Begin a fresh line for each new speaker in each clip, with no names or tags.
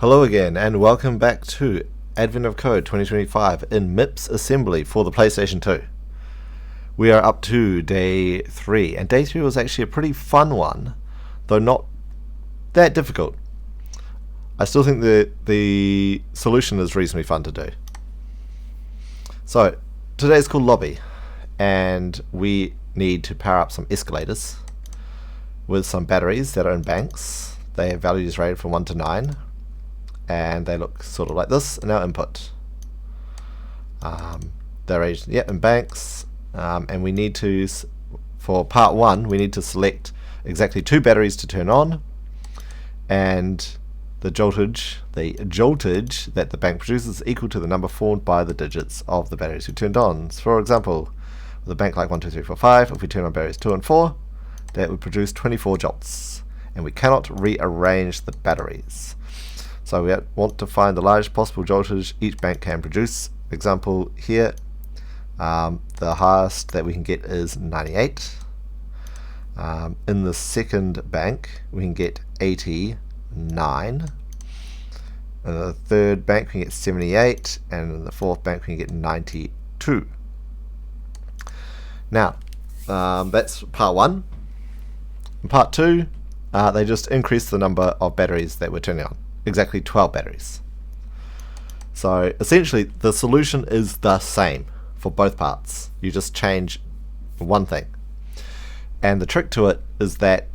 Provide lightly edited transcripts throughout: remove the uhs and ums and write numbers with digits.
Hello again, and welcome back to Advent of Code 2025 in MIPS assembly for the PlayStation 2. We are up to day 3, and day 3 was actually a pretty fun one, though not that difficult. I still think the solution is reasonably fun to do. So, today's called Lobby, and we need to power up some escalators with some batteries that are in banks. They have values rated from 1 to 9. And they look sort of like this in our input. They're raised, in banks, and we need to, for part 1, we need to select exactly 2 batteries to turn on, and the joltage that the bank produces is equal to the number formed by the digits of the batteries we turned on. So for example, with a bank like 1, 2, 3, 4, 5, if we turn on batteries 2 and 4, that would produce 24 jolts, and we cannot rearrange the batteries. So we want to find the largest possible joltage each bank can produce. Example here, the highest that we can get is 98. In the second bank we can get 89. In the third bank we can get 78, and in the fourth bank we can get 92. Now, that's part 1. In part 2, they just increase the number of batteries that we're turning on. Exactly 12 batteries. So essentially the solution is the same for both parts. You just change one thing. And the trick to it is that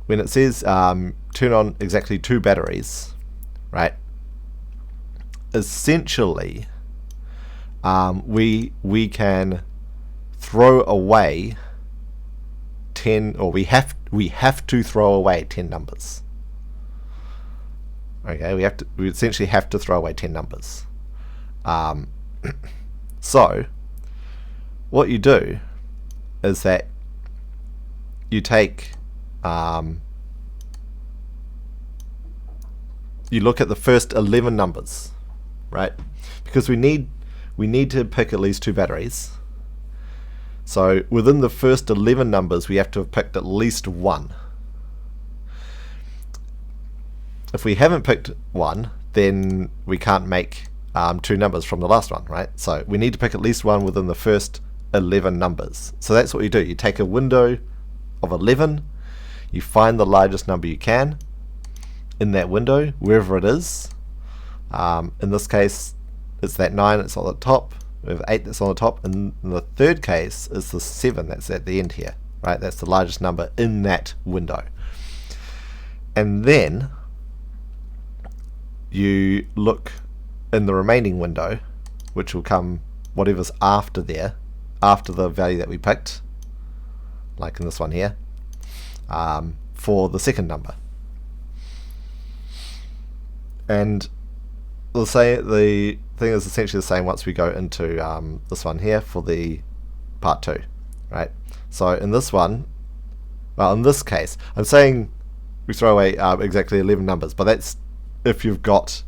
when it says turn on exactly 2 batteries, right? Essentially we can throw away 10, or we have to throw away 10 numbers. Okay, we essentially have to throw away 10 numbers. So what you do is that you take you look at the first 11 numbers, right? Because we need to pick at least 2 batteries. So within the first 11 numbers we have to have picked at least 1. If we haven't picked 1, then we can't make 2 numbers from the last one, right? So we need to pick at least 1 within the first 11 numbers. So that's what you do. You take a window of 11, you find the largest number you can in that window, wherever it is. In this case, it's that 9 that's on the top. We have 8 that's on the top. And in the third case, it's the 7 that's at the end here, right? That's the largest number in that window. And then you look in the remaining window, which will come whatever's after there, after the value that we picked, like in this one here, for the second number. And the thing is essentially the same once we go into this one here for the part 2, right? So in this one, well, in this case, I'm saying we throw away exactly 11 numbers, but that's if you've got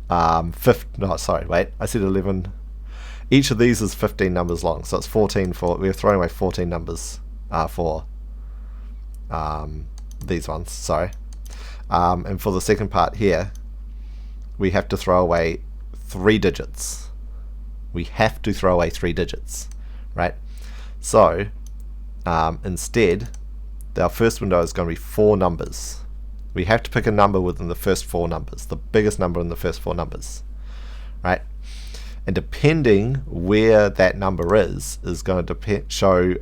I said 11. Each of these is 15 numbers long, so it's 14 for, we're throwing away 14 numbers for these ones, sorry. And for the second part here, we have to throw away 3 digits. We have to throw away 3 digits, right? So instead, our first window is going to be 4 numbers. We have to pick a number within the first 4 numbers, the biggest number in the first 4 numbers, right? And depending where that number is going to show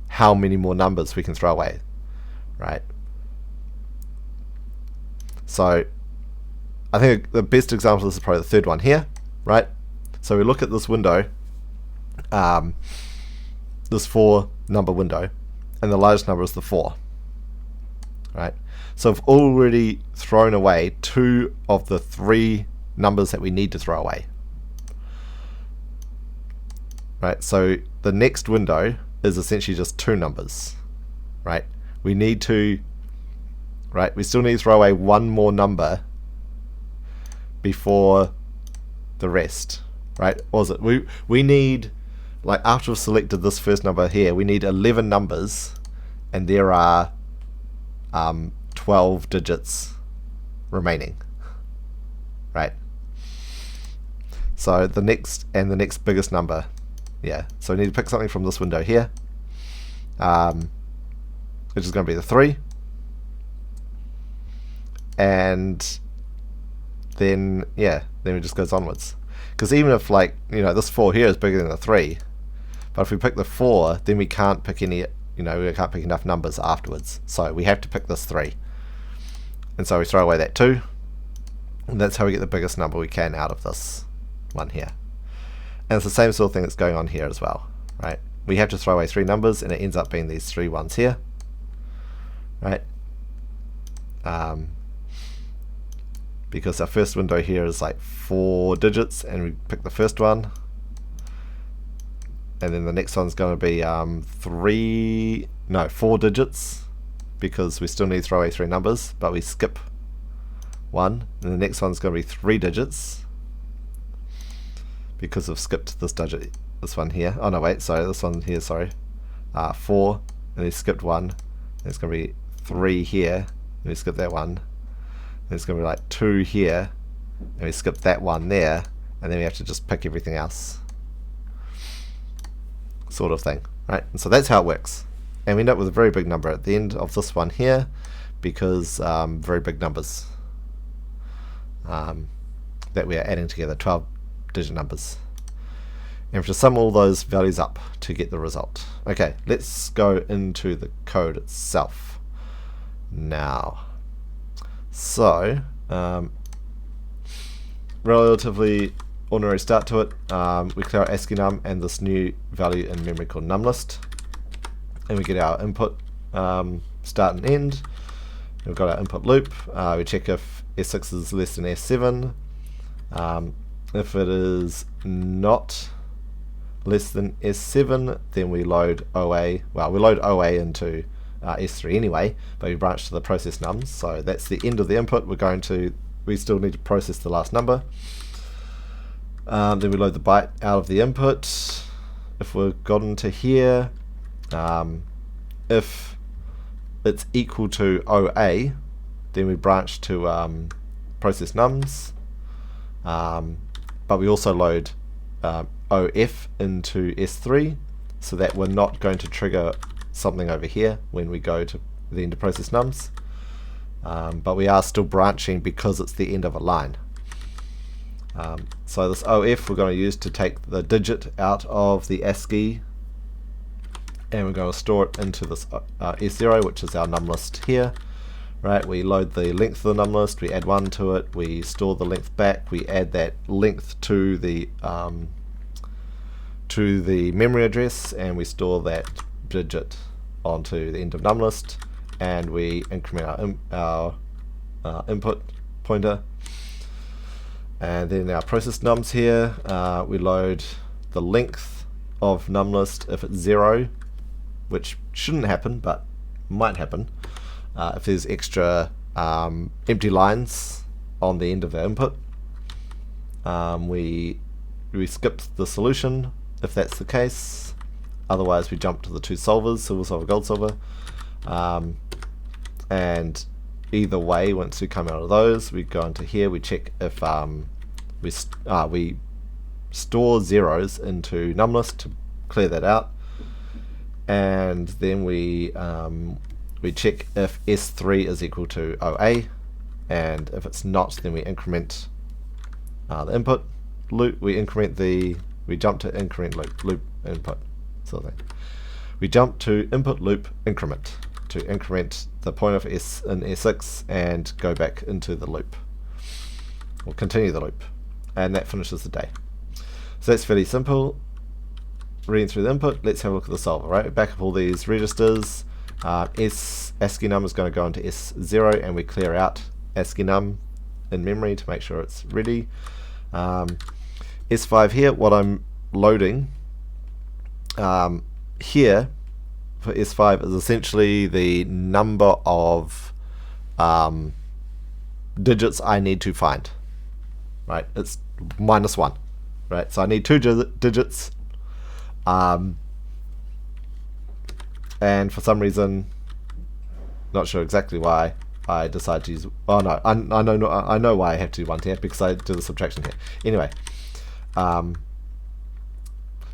how many more numbers we can throw away, right? So I think the best example of this is probably the third one here, right? So we look at this window, this 4 number window, and the largest number is the 4. Right, so I've already thrown away 2 of the 3 numbers that we need to throw away. Right, so the next window is essentially just 2 numbers. Right, we still need to throw away 1 more number before the rest. Right, what was it? We need, like, after we've selected this first number here, we need 11 numbers, and there are 12 digits remaining, right? So the next biggest number, yeah. So we need to pick something from this window here, which is going to be the 3, and then it just goes onwards. Because even if, like, this 4 here is bigger than the 3, but if we pick the 4, then we can't pick any, we can't pick enough numbers afterwards. So we have to pick this 3, and so we throw away that 2, and that's how we get the biggest number we can out of this one here. And it's the same sort of thing that's going on here as well, right? We have to throw away 3 numbers, and it ends up being these 3 ones here, right? Because our first window here is like 4 digits, and we pick the first one, and then the next one's going to be 4 digits, because we still need to throw away 3 numbers, but we skip 1, and the next one's going to be 3 digits, because we've skipped this digit, this one here. Oh no, wait, sorry, this one here, sorry. 4, and we skipped 1, and it's going to be 3 here, and we skip that one. And it's going to be like 2 here, and we skip that one there, and then we have to just pick everything else, sort of thing, right? And so that's how it works. And we end up with a very big number at the end of this one here, because very big numbers that we are adding together, 12-digit numbers. And we have to sum all those values up to get the result. Okay, let's go into the code itself now. So, relatively ordinary start to it. We clear our ASCII num and this new value in memory called numList, and we get our input start and end. We've got our input loop. We check if S6 is less than S7. If it is not less than S7, then we load OA. Well, we load OA into S3 anyway, but we branch to the process nums, so that's the end of the input. We still need to process the last number. Then we load the byte out of the input if we've gotten to here. If it's equal to OA, then we branch to process nums, but we also load OF into S3, so that we're not going to trigger something over here when we go to the end of process nums, but we are still branching because it's the end of a line. So this OF we're going to use to take the digit out of the ASCII, and we're going to store it into this S0, which is our numList here. Right, we load the length of the numList, we add 1 to it, we store the length back, we add that length to the memory address, and we store that digit onto the end of numList, and we increment our input pointer. And then our process nums here, we load the length of numList if it's 0, which shouldn't happen but might happen if there's extra empty lines on the end of the input. We skip the solution if that's the case. Otherwise we jump to the 2 solvers, silver solver, gold solver, and either way, once we come out of those, we go into here, we check if we store zeros into numList to clear that out, and then we check if S3 is equal to OA, and if it's not, then we increment the input loop. We jump to increment loop input sort of thing. We jump to input loop increment to increment the pointer for S in S6 and go back into the loop, or continue the loop, and that finishes the day. So that's fairly simple. Reading through the input, let's have a look at the solver. Right, we back up all these registers. ASCII num is going to go into S0, and we clear out ASCII num in memory to make sure it's ready. S5 here, what I'm loading here for S5 is essentially the number of digits I need to find. Right, it's -1. Right, so I need 2 digits, and for some reason, not sure exactly why, I decide to use, oh no, I know why I have to do 1 here, because I do the subtraction here. Anyway,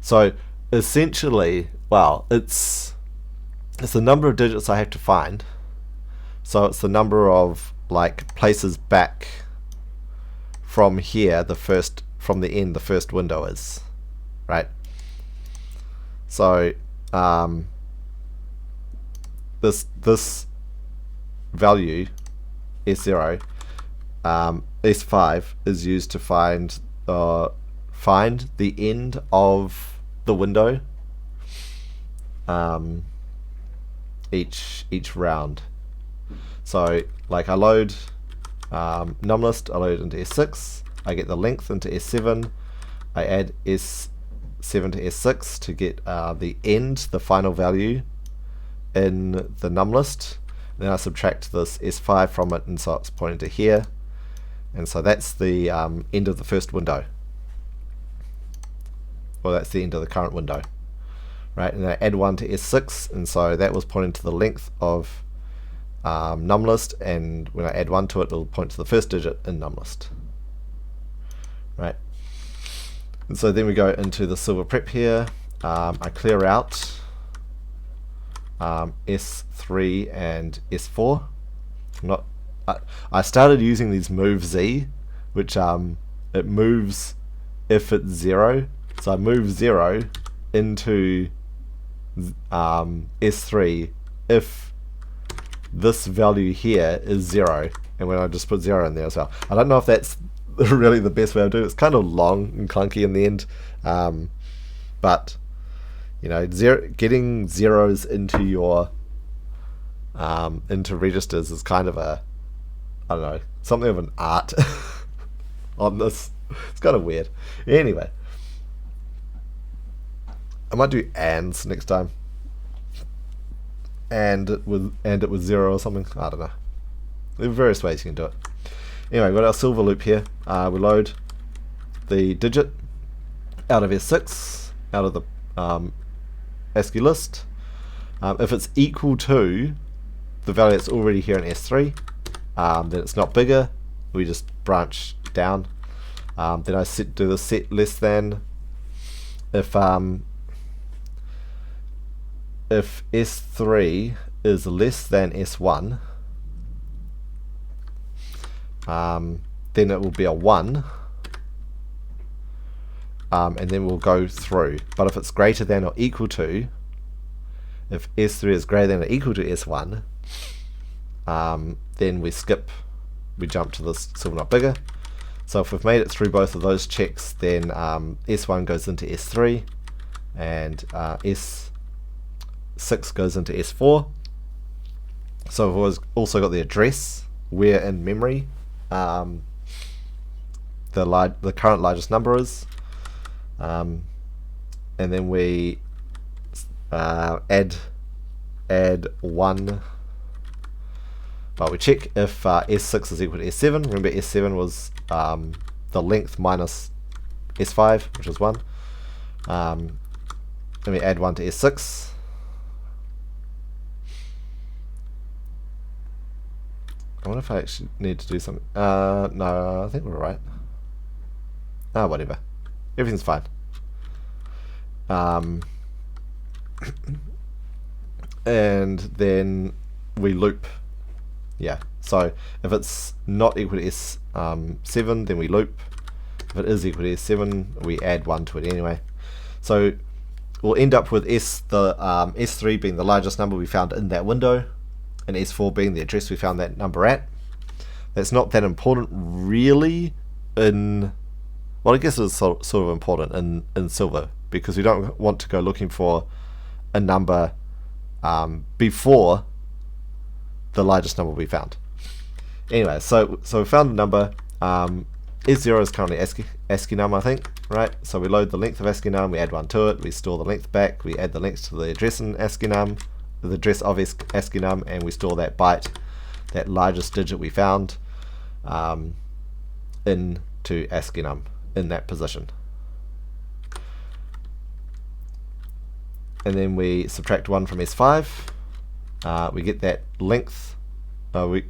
so essentially, well, it's the number of digits I have to find. So it's the number of like places back from here, from the end the first window is, right? So this value S0, S5 is used to find the end of the window each round. So like I load numList, I load into S6, I get the length into S7, I add S7 to S6 to get the end, the final value in the numList. Then I subtract this S5 from it, and so it's pointing to here, and so that's the end of the first window. Well, that's the end of the current window, right? And I add 1 to S6, and so that was pointing to the length of numList, and when I add 1 to it, it'll point to the first digit in numList, right? And so then we go into the silver prep here. I clear out S3 and S4. I started using these move Z, which it moves if it's 0. So I move 0 into S3 if this value here is 0, and when I just put 0 in there as well. I don't know if that's really the best way of doing it. It's kind of long and clunky in the end, but you know, getting zeros into your into registers is kind of a, I don't know, something of an art on this. It's kind of weird. Anyway, I might do ands next time, and it with 0 or something. I don't know. There are various ways you can do it. Anyway, we've got our silver loop here. We load the digit out of S6, out of the ASCII list. If it's equal to the value that's already here in S3, then it's not bigger. We just branch down. Then I do the set less than. If S3 is less than S1, then it will be a 1, and then we'll go through. But if it's greater than or equal to, if S3 is greater than or equal to S1, then we jump to this silver not bigger. So if we've made it through both of those checks, then S1 goes into S3, and S6 goes into S4. So we've also got the address where in memory the current largest number is, and then we add 1. Well, we check if S6 is equal to S7. Remember, S7 was the length minus S5, which is 1. Then we add 1 to S6. I wonder if I actually need to do something. No, I think we're right. Whatever. Everything's fine. And then we loop. Yeah, so if it's not equal to S7, then we loop. If it is equal to S7, we add 1 to it anyway. So we'll end up with S3 being the largest number we found in that window, and S4 being the address we found that number at. That's not that important really well, I guess it's sort of important in silver, because we don't want to go looking for a number before the largest number we found. Anyway, so we found a number. S0 is currently ASCII num, I think, right? So we load the length of ASCII num, we add 1 to it, we store the length back, we add the length to the address in ASCII num, the address of ASCII num, and we store that byte, that largest digit we found, into ASCII num in that position. And then we subtract 1 from S5. We get that length we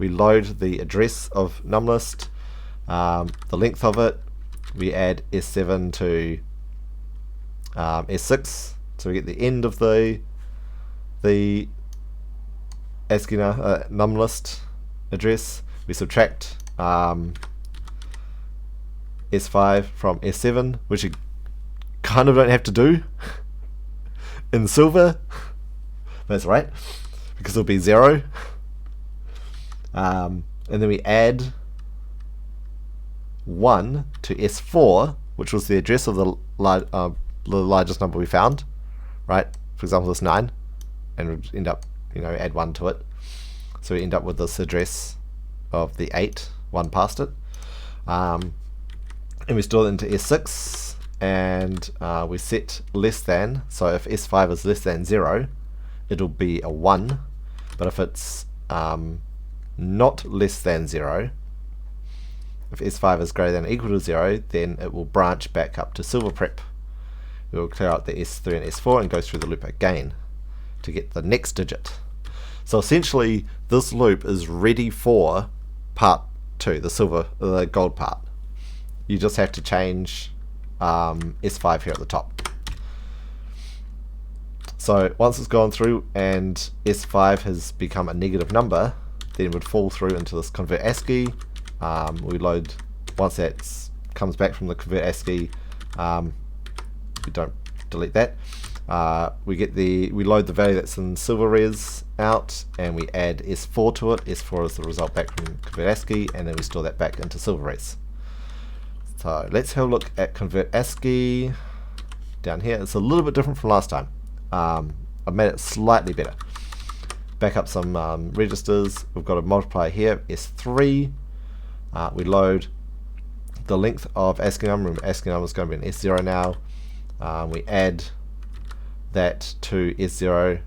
load the address of numList, the length of it, we add S7 to S6, so we get the end of the ASCII numList address. We subtract S5 from S7, which you kind of don't have to do in Silver. That's right, because it'll be 0. And then we add 1 to S4, which was the address of the largest number we found, right? For example, this 9, and we'd end up, add 1 to it. So we end up with this address of the 8, 1 past it. And we store it into S6, and we set less than, so if S5 is less than 0, it'll be a 1, but if it's not less than 0, if S5 is greater than or equal to 0, then it will branch back up to Silver Prep. We will clear out the S3 and S4 and go through the loop again to get the next digit. So essentially, this loop is ready for part 2, the gold part. You just have to change S5 here at the top. So once it's gone through and S5 has become a negative number, then it would fall through into this convert ASCII. We load, once that comes back from the convert ASCII, we don't delete that. We load the value that's in Silver Res out, and we add S4 to it. S4 is the result back from convert ASCII, and then we store that back into Silver Res. So let's have a look at convert ASCII down here. It's a little bit different from last time. I've made it slightly better. Back up some registers. We've got a multiplier here, S3. We load the length of ASCII number. Remember, ASCII number is going to be an S0 now. We add that to S0.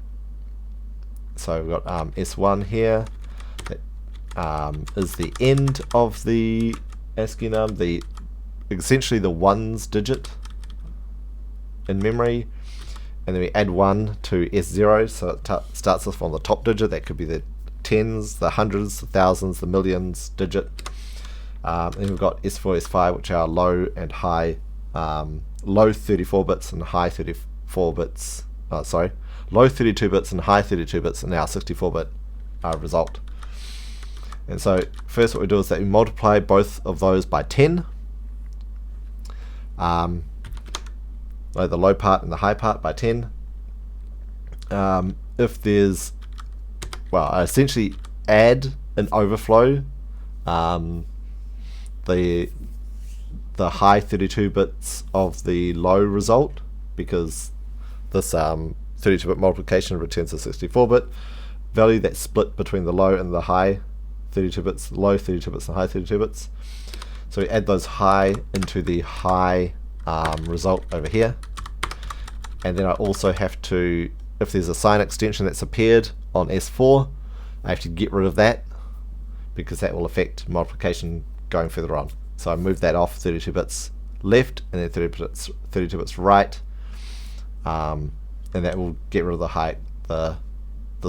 So we've got S1 here. That is the end of the ASCII num, essentially the ones digit in memory. And then we add 1 to S0, so it starts off on the top digit. That could be the tens, the hundreds, the thousands, the millions digit. Then we've got S4, S5, which are low and high, low 34 bits and high 34 bits. Low 32 bits and high 32 bits, and now 64-bit result. And so first what we do is that we multiply both of those by 10. The low part and the high part by 10. If there's, I essentially add an overflow, the high 32 bits of the low result, because this 32-bit multiplication returns a 64-bit value that's split between the low and the high 32 bits, low 32 bits and high 32 bits. So we add those high into the high result over here, and then I also have to, if there's a sign extension that's appeared on S4, I have to get rid of that, because that will affect multiplication going further on. So I move that off 32 bits left and then 32 bits right, and that will get rid of the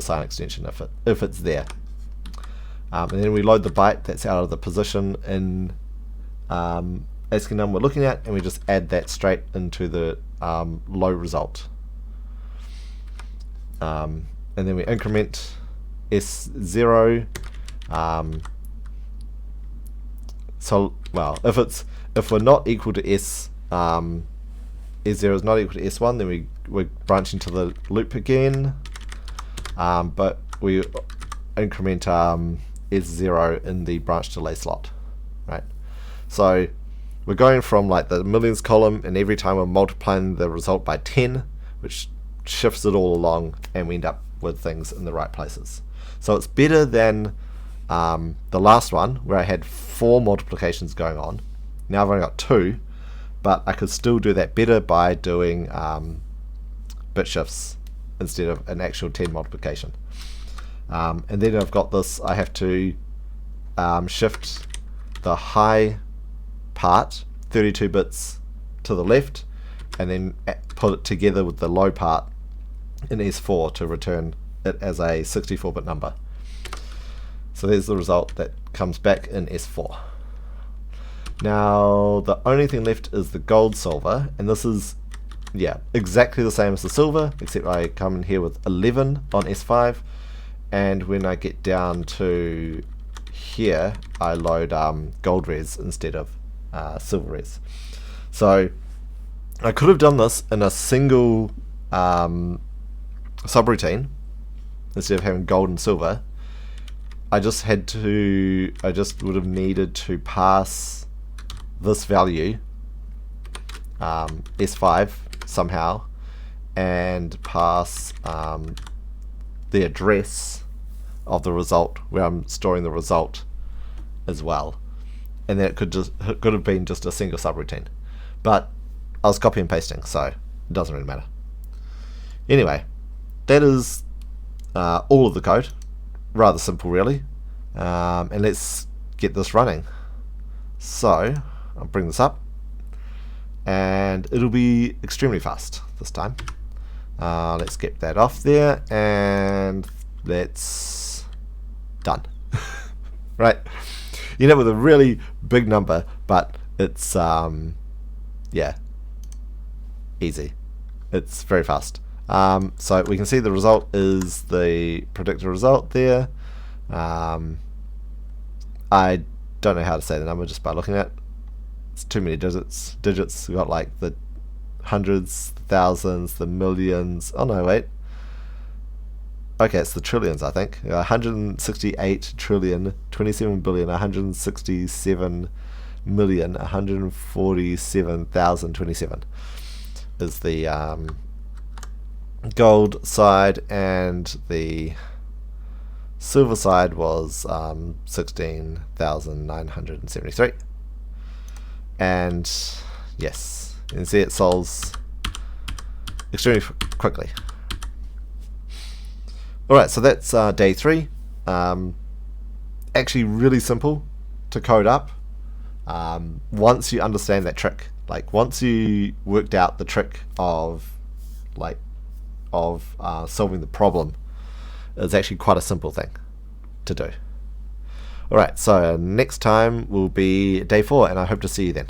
sign extension if it's there. And then we load the byte that's out of the position in ASCII num we're looking at, and we just add that straight into the low result. And then we increment S0. If we're not equal to S0 is not equal to S1, then we branch into the loop again, but we increment S0 in the branch delay slot, right? So we're going from like the millions column, and every time we're multiplying the result by 10, which shifts it all along, and we end up with things in the right places. So it's better than the last one where I had 4 multiplications going on. Now I've only got 2, but I could still do that better by doing bit shifts instead of an actual 10 multiplication. And then I've got this, I have to shift the high part 32 bits to the left, and then put it together with the low part in S4 to return it as a 64-bit number. So there's the result that comes back in S4. Now the only thing left is the gold solver, and this is exactly the same as the silver, except I come in here with 11 on S5, and when I get down to here I load gold res instead of silver res. So I could have done this in a single subroutine instead of having gold and silver. I just would have needed to pass this value S5 somehow, and pass the address of the result where I'm storing the result as well, and then it could have been just a single subroutine, but I was copy and pasting, so it doesn't really matter. Anyway, that is all of the code. Rather simple, really, and let's get this running. So I'll bring this up, and it'll be extremely fast this time. Let's get that off there, and that's done. Right, you know, with a really big number, but it's easy. It's very fast. So we can see the result is the predicted result there. I don't know how to say the number just by looking at it. It's too many digits. We've got like the hundreds, the thousands, the millions. Oh no, wait. Okay, it's the trillions, I think. 168 trillion, 27 billion, 167 million, 147,027 is the gold side, and the silver side was 16,973. And yes, you can see it solves extremely quickly. Alright, so that's day 3. Actually really simple to code up once you understand that trick. Like, once you worked out the trick of solving the problem, it's actually quite a simple thing to do. Alright, so next time will be day 4, and I hope to see you then.